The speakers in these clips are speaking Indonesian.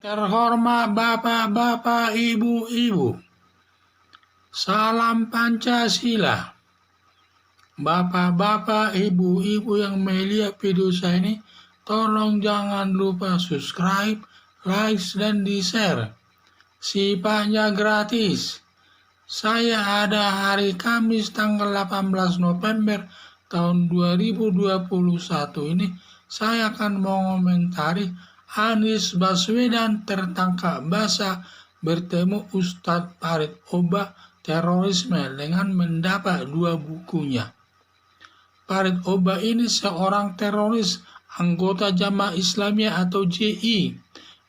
Terhormat Bapak-Bapak, Ibu-Ibu, salam Pancasila. Bapak-bapak, Ibu-Ibu yang melihat video saya ini, tolong jangan lupa subscribe, like, dan di-share. Sifatnya gratis. Saya ada hari Kamis tanggal 18 November tahun 2021 ini. Saya akan mengomentari Anies Baswedan tertangkap basah bertemu Ustadz Farid Ogbah terorisme dengan mendapat 2 bukunya. Farid Ogbah ini seorang teroris anggota Jamaah Islamiyah atau JI.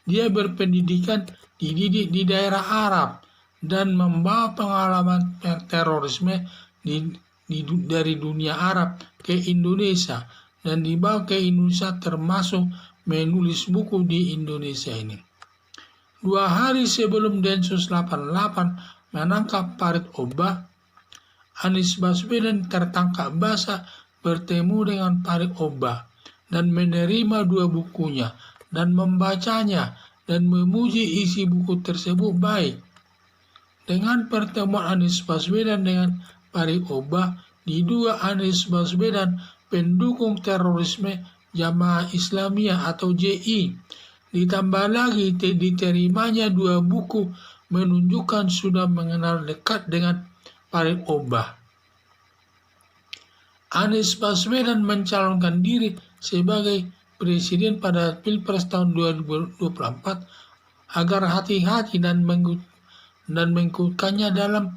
Dia berpendidikan dididik di daerah Arab dan membawa pengalaman terorisme dari dunia Arab ke Indonesia dan dibawa ke Indonesia termasuk menulis buku di Indonesia ini. 2 hari sebelum Densus 88 menangkap Farid Ogbah, Anies Baswedan tertangkap basah bertemu dengan Farid Ogbah dan menerima 2 bukunya dan membacanya dan memuji isi buku tersebut baik. Dengan pertemuan Anies Baswedan dengan Farid Ogbah, diduga Anies Baswedan pendukung terorisme Jamaah Islamiyah atau JI. Ditambah lagi diterimanya 2 buku menunjukkan sudah mengenal dekat dengan Farid Ogbah. Anies Baswedan mencalonkan diri sebagai presiden pada Pilpres tahun 2024 agar hati-hati dan mengikutkannya dalam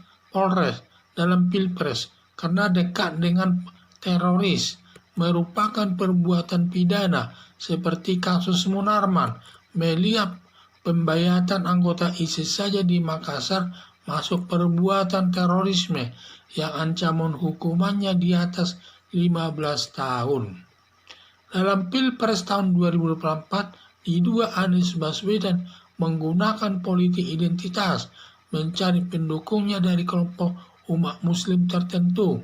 Pilpres karena dekat dengan teroris merupakan perbuatan pidana seperti kasus Munarman. Melihat pembayatan anggota ISIS saja di Makassar masuk perbuatan terorisme yang ancaman hukumannya di atas 15 tahun. Dalam Pilpres tahun 2024, diduga Anies Baswedan menggunakan politik identitas mencari pendukungnya dari kelompok umat muslim tertentu.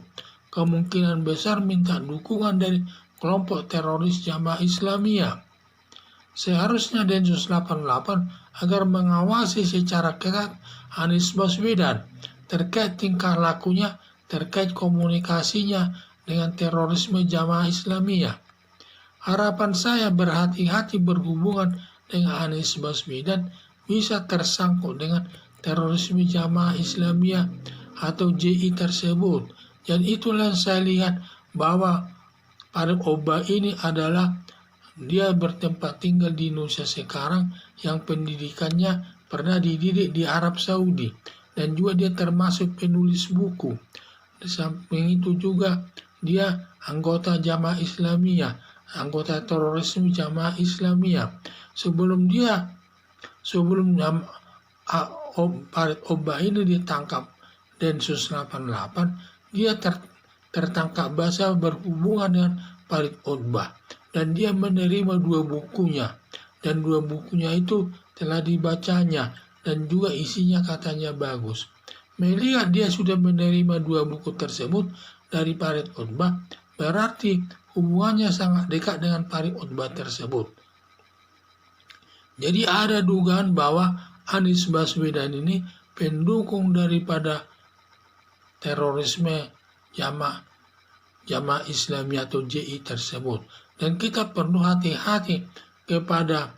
Kemungkinan besar minta dukungan dari kelompok teroris Jamaah Islamiyah. Seharusnya Densus 88 agar mengawasi secara ketat Anies Baswedan terkait tingkah lakunya, terkait komunikasinya dengan terorisme Jamaah Islamiyah. Harapan saya berhati-hati berhubungan dengan Anies Baswedan bisa tersangkut dengan terorisme Jamaah Islamiyah atau JI tersebut. Dan itulah saya lihat bahwa Farid Ogbah ini adalah dia bertempat tinggal di Indonesia sekarang yang pendidikannya pernah dididik di Arab Saudi dan juga dia termasuk penulis buku. Di samping itu juga dia anggota Jamaah Islamiyah, anggota terorisme Jamaah Islamiyah. Sebelum Farid Ogbah ini ditangkap Densus 88, dia tertangkap basah berhubungan dengan Farid Ogbah dan dia menerima 2 bukunya dan 2 bukunya itu telah dibacanya dan juga isinya katanya bagus. Melihat dia sudah menerima 2 buku tersebut dari Farid Ogbah, berarti hubungannya sangat dekat dengan Farid Ogbah tersebut. Jadi ada dugaan bahwa Anies Baswedan ini pendukung daripada terorisme Jamaah Islamiyah atau JI tersebut. Dan kita perlu hati-hati kepada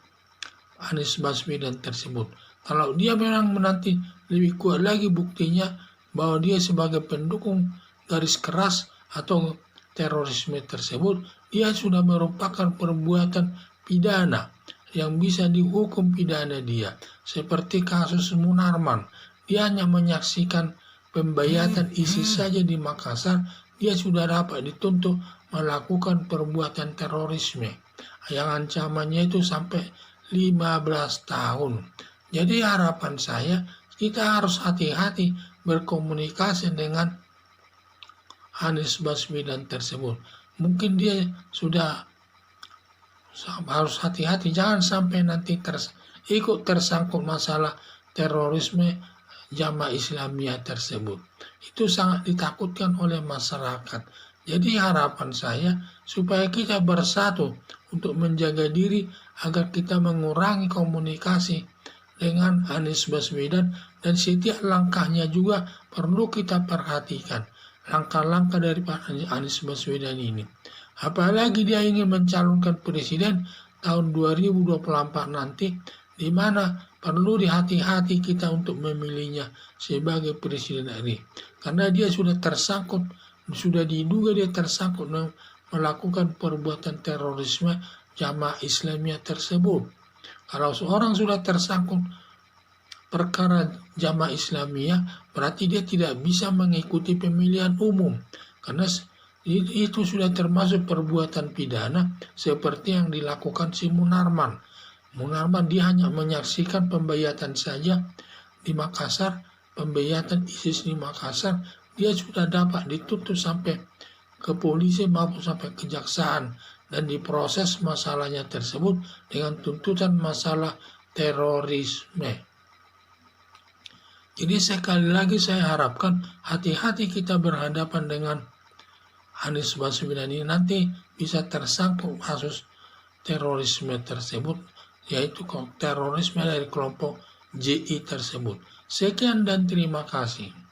Anies Baswedan tersebut. Kalau dia memang nanti lebih kuat lagi buktinya bahwa dia sebagai pendukung garis keras atau terorisme tersebut, dia sudah merupakan perbuatan pidana yang bisa dihukum pidana dia. Seperti kasus Munarman, dia hanya menyaksikan pembayatan ISIS saja di Makassar, dia sudah dapat dituntut melakukan perbuatan terorisme yang ancamannya itu sampai 15 tahun. Jadi harapan saya kita harus hati-hati berkomunikasi dengan Anies Baswedan tersebut. Mungkin dia sudah harus hati-hati, jangan sampai nanti ikut tersangkut masalah terorisme Jamaah Islamiyah tersebut. Itu sangat ditakutkan oleh masyarakat. Jadi harapan saya supaya kita bersatu untuk menjaga diri agar kita mengurangi komunikasi dengan Anies Baswedan, dan setiap langkahnya juga perlu kita perhatikan. Langkah-langkah dari Pak Anies Baswedan ini. Apalagi dia ingin mencalonkan presiden tahun 2024 nanti, di mana perlu dihati-hati kita untuk memilihnya sebagai presiden RI. Karena dia sudah tersangkut, sudah diduga dia tersangkut melakukan perbuatan terorisme Jamaah Islamiyah tersebut. Kalau seorang sudah tersangkut perkara Jamaah Islamiyah, berarti dia tidak bisa mengikuti pemilihan umum. Karena itu sudah termasuk perbuatan pidana seperti yang dilakukan si Munarman. Munarman dia hanya menyaksikan pembayatan saja di Makassar, pembayatan ISIS di Makassar, dia sudah dapat dituntut sampai ke polisi maupun sampai kejaksaan dan diproses masalahnya tersebut dengan tuntutan masalah terorisme. Jadi sekali lagi saya harapkan hati-hati kita berhadapan dengan Anies Baswedan ini, nanti bisa tersangkut kasus terorisme tersebut, yaitu terorisme dari kelompok JI tersebut. Sekian dan terima kasih.